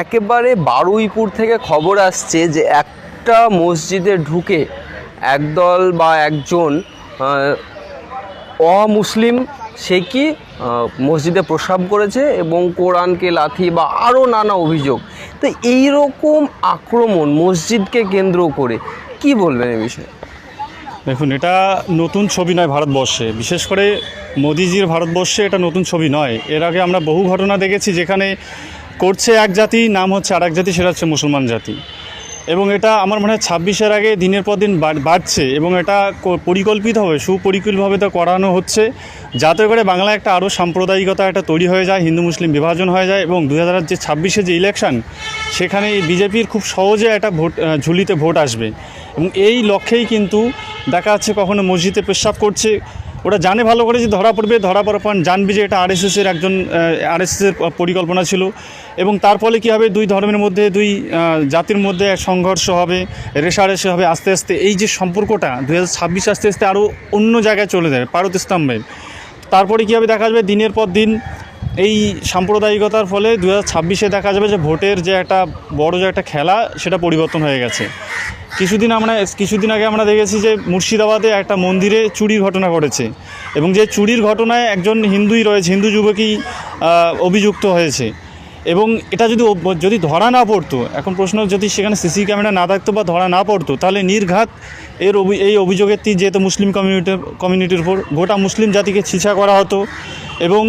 একেবারে বারুইপুর থেকে খবর আসছে যে একটা মসজিদে ঢুকে একদল বা একজন অমুসলিম সে কি মসজিদে প্রস্রাব করেছে এবং কোরআনকে লাথি বা আরও নানা অভিযোগ। তো এই রকম আক্রমণ মসজিদকে কেন্দ্র করে কি বলবেন এই বিষয়ে? দেখুন, এটা নতুন ছবি নয় ভারতবর্ষে, বিশেষ করে মোদিজির ভারতবর্ষে এটা নতুন ছবি নয়। এর আগে আমরা বহু ঘটনা দেখেছি যেখানে করছে এক জাতি, নাম হচ্ছে আর এক জাতি, সেটা হচ্ছে মুসলমান জাতি। এবং এটা আমার মনে হয় 26-এর আগে দিনের পর দিন বাড়ছে এবং এটা পরিকল্পিতভাবে সুপরিকল্পিতভাবে তো করানো হচ্ছে, যাতে করে বাংলায় একটা আরও সাম্প্রদায়িকতা একটা তৈরি হয়ে যায়, হিন্দু মুসলিম বিভাজন হয়ে যায় এবং 2026 যে ইলেকশন, সেখানে বিজেপির খুব সহজে একটা ভোট ঝুলিতে ভোট আসবে। এবং এই লক্ষ্যেই কিন্তু দেখা যাচ্ছে কখনো মসজিদে পেশাব করছে, ওরা জানে ভালো করে যে ধরা পড়বে, ধরা পড়ার পর জানবে যে এটা আরএসএসের একজন আরএসএসের পরিকল্পনা ছিল। এবং তার ফলে কী হবে, দুই ধর্মের মধ্যে, দুই জাতির মধ্যে সংঘর্ষ হবে, রেষারেষি হবে। আস্তে আস্তে এই যে সম্পর্কটা 2026 আস্তে আস্তে আরও অন্য জায়গায় চলে যায়, পারদস্তম্ভে। তারপরে কী হবে, দেখা যাবে দিনের পর দিন এই সাম্প্রদায়িকতার ফলে 2026-এ দেখা যাবে যে ভোটের যে একটা বড় যে একটা খেলা, সেটা পরিবর্তন হয়ে গেছে। কিছুদিন আগে আমরা দেখেছি যে মুর্শিদাবাদে একটা মন্দিরে চুরির ঘটনা ঘটেছে এবং যে চুরির ঘটনায় একজন হিন্দুই রয়েছে, হিন্দু যুবকই অভিযুক্ত হয়েছে। এবং এটা যদি ধরা না পড়তো, এখন প্রশ্ন, যদি সেখানে সিসি ক্যামেরা না থাকতো বা ধরা না পড়তো, তাহলে নির্ঘাত এই অভিযোগের যেহেতু মুসলিম কমিউনিটির উপর গোটা মুসলিম জাতিকে ছিছা করা হতো। এবং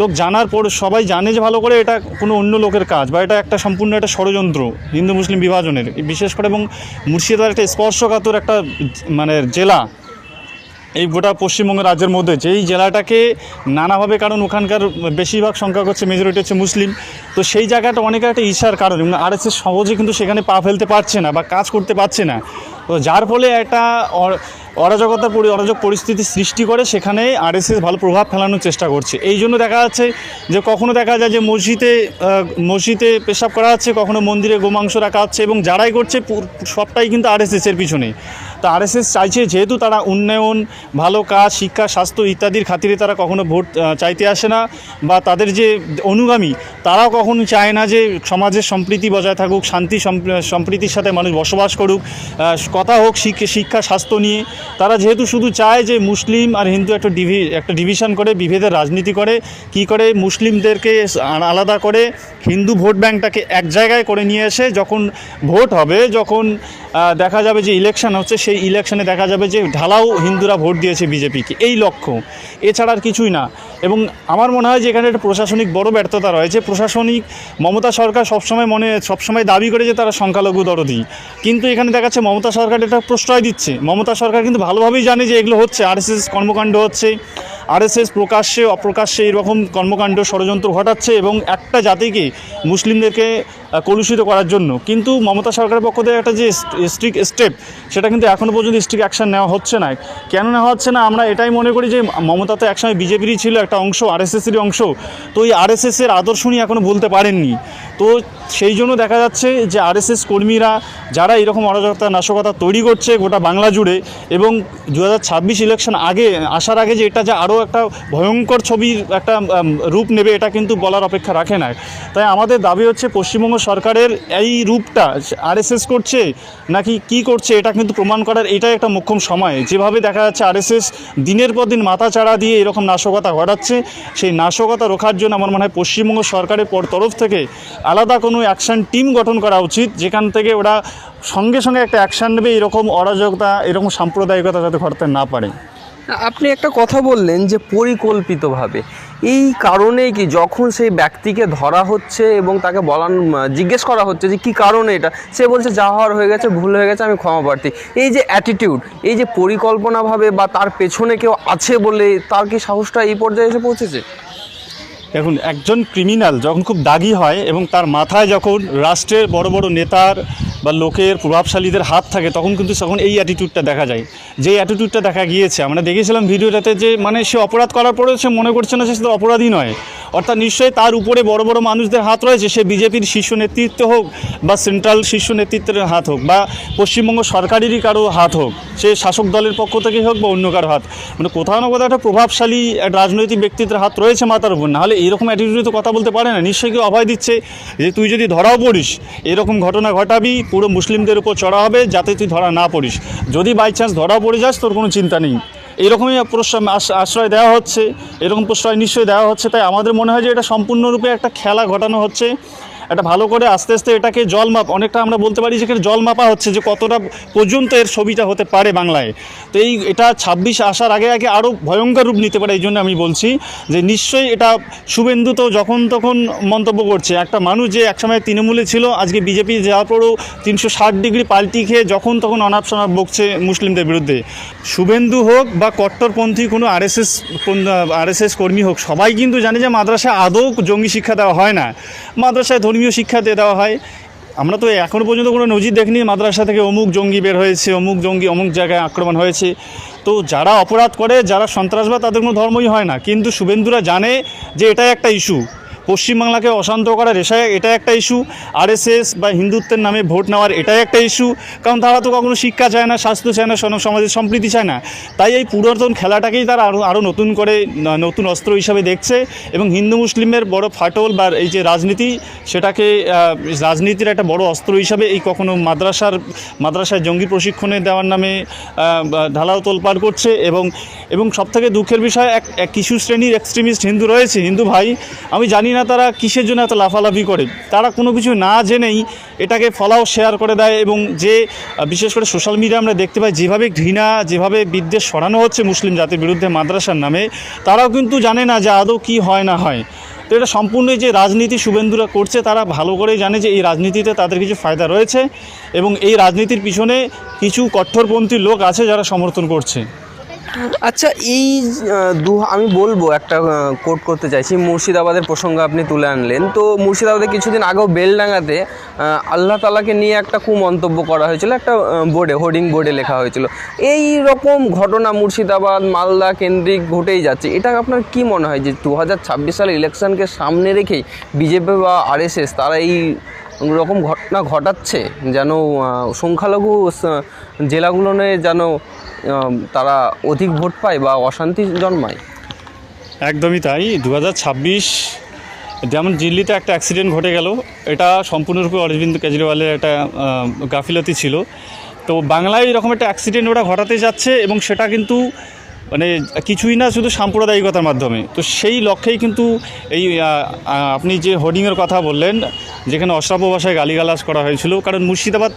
লোক জানার পর সবাই জানে যে ভালো করে এটা কোনো অন্য লোকের কাজ বা এটা একটা সম্পূর্ণ একটা ষড়যন্ত্র হিন্দু মুসলিম বিভাজনের, বিশেষ করে। এবং মুর্শিদাবাদ একটা স্পর্শকাতর একটা জেলা এই গোটা পশ্চিমবঙ্গ রাজ্যের মধ্যে, যেই জেলাটাকে নানাভাবে, কারণ ওখানকার বেশিরভাগ সংখ্যা হচ্ছে, মেজরিটি হচ্ছে মুসলিম, তো সেই জায়গাটা অনেকে একটা ঈর্ষার কারণ। এবং আরএসএস সহজে কিন্তু সেখানে পা ফেলতে পারছে না বা কাজ করতে পারছে না, তো যার ফলে একটা অরাজক পরিস্থিতি সৃষ্টি করে, সেখানে আরএসএস ভালো প্রভাব ফেলানোর চেষ্টা করছে। এই জন্য দেখা যাচ্ছে যে কখনো দেখা যায় যে মসজিদে পেশাব করা হচ্ছে, কখনো মন্দিরে গোমাংস রাখা হচ্ছে, এবং যারাই করছে সবটাই কিন্তু আরএসএসের পিছনে। তো আরএসএস চাইছে, যেহেতু তারা উন্নয়ন, ভালো কাজ, শিক্ষা, স্বাস্থ্য ইত্যাদির খাতিরে তারা কখনো ভোট চাইতে আসে না, বা তাদের যে অনুগামী তারাও কখনো চায় না যে সমাজের সম্প্রীতি বজায় থাকুক, শান্তি সম্প্রীতির সাথে মানুষ বসবাস করুক, কথা হোক শিক্ষা স্বাস্থ্য নিয়ে। তারা যেহেতু শুধু চায় যে মুসলিম আর হিন্দু একটা ডিভিশন করে, বিভেদের রাজনীতি করে, কি করে মুসলিমদেরকে আলাদা করে হিন্দু ভোট ব্যাঙ্কটাকে এক জায়গায় করে নিয়ে এসে যখন ভোট হবে, যখন দেখা যাবে যে ইলেকশন হচ্ছে, সেই ইলেকশনে দেখা যাবে যে ঢালাও হিন্দুরা ভোট দিয়েছে বিজেপিকে, এই লক্ষ্য, এছাড়া আর কিছুই না। এবং আমার মনে হয় যে এখানে একটা প্রশাসনিক বড় ব্যর্থতা রয়েছে। মমতা সরকার সবসময় দাবি করে যে তারা সংখ্যালঘু দরদি, কিন্তু এখানে দেখা যাচ্ছে মমতা সরকার এটা প্রশ্রয় দিচ্ছে। মমতা সরকার কিন্তু ভালোভাবেই জানে যে এগুলো হচ্ছে, আরএসএস কর্মকাণ্ড হচ্ছে, আরএসএস প্রকাশ্যে অপ্রকাশ্যে এরকম কর্মকাণ্ড ষড়যন্ত্র ঘটাচ্ছে এবং একটা জাতিকে, মুসলিমদেরকে কলুষিত করার জন্য। কিন্তু মমতা সরকারের পক্ষ থেকে একটা যে স্ট্রিক্ট স্টেপ, সেটা কিন্তু এখনও পর্যন্ত স্ট্রিক্ট অ্যাকশান নেওয়া হচ্ছে না। কেন নেওয়া হচ্ছে না? আমরা এটাই মনে করি যে মমতা তো একসময় বিজেপিরই ছিল একটা অংশ, আরএসএসেরই অংশ, তো এই আরএসএসের আদর্শ নিয়ে এখনও বলতে পারেননি। তো সেই জন্য দেখা যাচ্ছে যে আরএসএস কর্মীরা যারা এরকম অরাজকতা নাশকতা তৈরি করছে গোটা বাংলা জুড়ে, এবং 2026 ইলেকশন আসার আগে যে এটা যে আরও একটা ভয়ঙ্কর ছবির একটা রূপ নেবে, এটা কিন্তু বলার অপেক্ষা রাখে না। তাই আমাদের দাবি হচ্ছে পশ্চিমবঙ্গ সরকারের এই রূপটা আরএসএস করছে নাকি কি করছে, এটা কিন্তু প্রমাণ করার এটাই একটা মোক্ষম সময়। যেভাবে দেখা যাচ্ছে আরএসএস দিনের পর দিন মাথা চাড়া দিয়ে এরকম নাশকতা ঘটাচ্ছে, সেই নাশকতা রোখার জন্য আমার মনে হয় পশ্চিমবঙ্গ সরকারের তরফ থেকে আলাদা কোনো অ্যাকশান টিম গঠন করা উচিত, যেখান থেকে ওরা সঙ্গে সঙ্গে একটা অ্যাকশান নেবে, এরকম অরাজকতা, এরকম সাম্প্রদায়িকতা যাতে ঘটাতে না পারে। আপনি একটা কথা বললেন যে পরিকল্পিতভাবে, এই কারণেই কি যখন সেই ব্যক্তিকে ধরা হচ্ছে এবং তাকে জিজ্ঞেস করা হচ্ছে যে কী কারণে এটা, সে বলছে যা হওয়ার হয়ে গেছে, ভুল হয়ে গেছে, আমি ক্ষমা প্রার্থী। এই যে অ্যাটিটিউড, এই যে পরিকল্পনাভাবে বা তার পেছনে কেউ আছে বলে তার কি সাহসটা এই পর্যায়ে এসে পৌঁছেছে? দেখুন, একজন ক্রিমিনাল যখন খুব দাগি হয় এবং তার মাথায় যখন রাষ্ট্রের বড় বড় নেতার বা লোকের প্রভাবশালীদের হাত থাকে, তখন এই অ্যাটিটিউডটা দেখা যায়। যে অ্যাটিটিউডটা দেখা গিয়েছে, আমরা দেখেছিলাম ভিডিওটাতে, যে সে অপরাধ করার পরেও সে মনে করছে না যে সে অপরাধী নয়, অর্থাৎ নিশ্চয়ই তার উপরে বড় বড় মানুষদের হাত রয়েছে, সে বিজেপির শীর্ষ নেতৃত্ব হোক বা সেন্ট্রাল শীর্ষ নেতৃত্বের হাত হোক বা পশ্চিমবঙ্গ সরকারেরই কারো হাত হোক, সে শাসক দলের পক্ষ থেকেই হোক বা অন্য কারো হাত, মানে কোথাও না কোথাও একটা প্রভাবশালী একটা রাজনৈতিক ব্যক্তিত্বের হাত রয়েছে মাথার উপর। নাহলে এইরকম অ্যাটিটিউডে তো কথা বলতে পারে না। নিশ্চয়ই কেউ অভয় দিচ্ছে যে তুই যদি ধরাও পড়িস, এরকম ঘটনা ঘটাবি, পুরো মুসলিমদের উপর চড়া হবে যাতে তুই ধরা না পড়িস। যদি বাই চান্স ধরাও পড়ে যাস তোর কোনো চিন্তা নেই। এরকমই আশ্রয় দেওয়া হচ্ছে, এরকম প্রশ্রয় নিশ্চয়ই দেওয়া হচ্ছে। তাই আমাদের মনে হয় যে এটা সম্পূর্ণরূপে একটা খেলা ঘটানো হচ্ছে। এটা ভালো করে আস্তে আস্তে এটাকে অনেকটা আমরা বলতে পারি যে জল মাপা হচ্ছে যে কতটা পর্যন্ত এর ছবিটা হতে পারে বাংলায়। তো এটা 26 আসার আগে আগে আরও ভয়ঙ্কর রূপ নিতে পারে। এই জন্য আমি বলছি যে নিশ্চয়ই এটা শুভেন্দু তো যখন তখন মন্তব্য করছে। একটা মানুষ যে একসময় তৃণমূলে ছিল, আজকে বিজেপি যাওয়ার পরেও 360 ডিগ্রি পাল্টি খেয়ে যখন তখন অনাপ শনাপ বকছে মুসলিমদের বিরুদ্ধে। শুভেন্দু হোক বা কট্টরপন্থী কোনো আরএসএস কর্মী হোক, সবাই কিন্তু জানে যে মাদ্রাসায় আদৌ জঙ্গি শিক্ষা দেওয়া হয় না, মাদ্রাসায় ধর্মীয় শিক্ষা দিয়ে দেওয়া হয়। আমরা তো এখনও পর্যন্ত কোনো নজির দেখিনি মাদ্রাসা থেকে অমুক জঙ্গি বের হয়েছে, অমুক জঙ্গি অমুক জায়গায় আক্রমণ হয়েছে। তো যারা অপরাধ করে, যারা সন্ত্রাসবাদ, তাদের কোনো ধর্মই হয় না। কিন্তু শুভেন্দুরা জানে যে এটাই একটা ইস্যু, পশ্চিমবাংলাকে অশান্ত করার এটাই একটা ইস্যু, আরএসএস বা হিন্দুত্বের নামে ভোট নেওয়ার এটাই একটা ইস্যু। কারণ তারা তো কখনো শিক্ষা চায় না, স্বাস্থ্য চায় না, সমাজের সম্প্রীতি চায় না। তাই এই পুরাতন খেলাটাকেই তারা আরও নতুন করে নতুন অস্ত্র হিসাবে দেখছে। এবং হিন্দু মুসলিমের বড় ফাটল বা এই যে রাজনীতি, সেটাকে রাজনীতির একটা বড় অস্ত্র হিসাবে এই কখনো মাদ্রাসায় জঙ্গি প্রশিক্ষণে দেওয়ার নামে ঢালাও তোলপাড় করছে। এবং সবথেকে দুঃখের বিষয়, এক কিছু শ্রেণীর এক্সট্রিমিস্ট হিন্দু রয়েছে, হিন্দু ভাই, আমি জানি না তারা কিসের জন্য এত লাফালাফি করে। তারা কোনো কিছু না জেনেই এটাকে ফলাও শেয়ার করে দেয়। এবং যে বিশেষ করে সোশ্যাল মিডিয়া আমরা দেখতে পাই যেভাবে ঘৃণা, যেভাবে বিদ্বেষ ছড়ানো হচ্ছে মুসলিম জাতির বিরুদ্ধে মাদ্রাসার নামে, তারাও কিন্তু জানে না যে আদৌ কী হয় না হয়। তো এটা সম্পূর্ণ যে রাজনীতি শুভেন্দুরা করছে, তারা ভালো করেই জানে যে এই রাজনীতিতে তাদের কিছু ফায়দা রয়েছে এবং এই রাজনীতির পিছনে কিছু কট্টরপন্থী লোক আছে যারা সমর্থন করছে। আচ্ছা, এই আমি বলবো একটা কোট করতে চাইছি। মুর্শিদাবাদের প্রসঙ্গ আপনি তুলে আনলেন, তো মুর্শিদাবাদে কিছুদিন আগেও বেলডাঙ্গাতে আল্লাহ তাআলাকে নিয়ে একটা কুমন্তব্য করা হয়েছিল, একটা হোর্ডিং বোর্ডে লেখা হয়েছিল। এই রকম ঘটনা মুর্শিদাবাদ, মালদা কেন্দ্রিক ঘটেই যাচ্ছে। এটা আপনার কি মনে হয় যে 2026 সালের ইলেকশনকে সামনে রেখেই বিজেপি বা আরএসএস তারা এই রকম ঘটনা ঘটাচ্ছে, যেন সংখ্যালঘু জেলাগুলোনে যেন তারা অধিক ভোট পায় বা অশান্তি জন্মায়? একদমই তাই। 2026 যেমন দিল্লিতে একটা অ্যাক্সিডেন্ট ঘটে গেল, এটা সম্পূর্ণরূপে অরবিন্দ কেজরিওয়ালের একটা গাফিলতি ছিল। তো বাংলায় এরকম একটা অ্যাক্সিডেন্ট ওরা ঘটাতে যাচ্ছে এবং সেটা কিন্তু মানে কিছুই না, শুধু সাম্প্রদায়িকতার মাধ্যমে। তো সেই লক্ষ্যেই কিন্তু এই আপনি যে হোর্ডিংয়ের কথা বললেন, যেখানে অশ্রাব্য ভাষায় গালিগালাজ করা হয়েছিল। কারণ মুর্শিদাবাদ,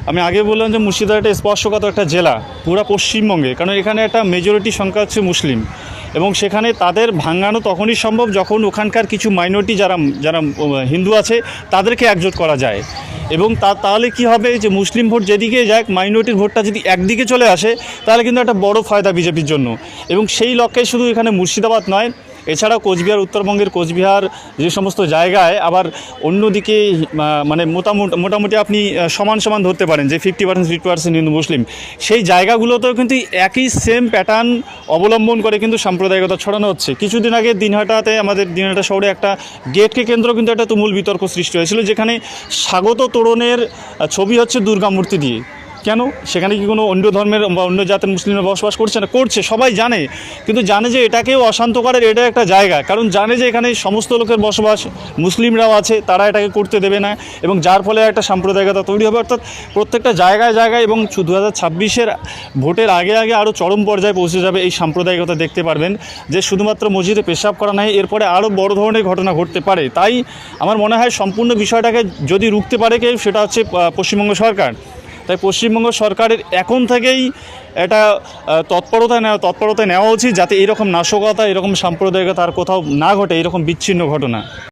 আমি আগে বললাম যে মুর্শিদাবাদ একটা স্পর্শকাতর একটা জেলা পুরো পশ্চিমবঙ্গে, কারণ এখানে একটা মেজরিটি সংখ্যা হচ্ছে মুসলিম। এবং সেখানে তাদের ভাঙানো তখনই সম্ভব যখন ওখানকার কিছু মাইনরিটি যারা হিন্দু আছে তাদেরকে একজোট করা যায়। এবং তাহলে কি হবে যে মুসলিম ভোট যেদিকে যাক, মাইনরিটির ভোটটা যদি একদিকে চলে আসে, তাহলে কিন্তু একটা বড় ফায়দা বিজেপির জন্য। এবং সেই লক্ষ্যে শুধু এখানে মুর্শিদাবাদ নয়, এছাড়াও কোচবিহার, উত্তরবঙ্গের কোচবিহার যে সমস্ত জায়গায় আবার অন্যদিকে মানে মোটামুটি আপনি সমান ধরতে পারেন যে 50% হিন্দু মুসলিম, সেই জায়গাগুলোতেও কিন্তু একই সেম প্যাটার্ন অবলম্বন করে কিন্তু সাম্প্রদায়িকতা ছড়ানো হচ্ছে। কিছুদিন আগে আমাদের দিনহাটা শহরে একটা গেটকে কেন্দ্র কিন্তু একটা তুমুল বিতর্ক সৃষ্টি হয়েছিল, যেখানে স্বাগত তোরণের ছবি হচ্ছে দুর্গা মূর্তি দিয়ে। কেন? সেখানে কি কোনো অন্য ধর্মের বা অন্য জাতের মুসলিমরা বসবাস করছে না? করছে, সবাই জানে। কিন্তু জানে যে এটাকেও অশান্ত করার এটা একটা জায়গা, কারণ জানে যে এখানে সমস্ত লোকের বসবাস, মুসলিমরাও আছে, তারা এটাকে করতে দেবে না এবং যার ফলে একটা সাম্প্রদায়িকতা তৈরি হবে। অর্থাৎ প্রত্যেকটা জায়গায় এবং 2026-এর ভোটের আগে আরও চরম পর্যায়ে পৌঁছে যাবে এই সাম্প্রদায়িকতা। দেখতে পারবেন যে শুধুমাত্র মসজিদে পেশাব করা নয়, এরপরে আরও বড় ধরনের ঘটনা ঘটতে পারে। তাই আমার মনে হয় সম্পূর্ণ বিষয়টাকে যদি রুখতে পারে কেউ, সেটা হচ্ছে পশ্চিমবঙ্গ সরকার। তাই পশ্চিমবঙ্গ সরকারের এখন থেকেই এটা তৎপরতা নেওয়া উচিত, যাতে এরকম নাশকতা, এরকম সাম্প্রদায়িকতা আর কোথাও না ঘটে, এরকম বিচ্ছিন্ন ঘটনা।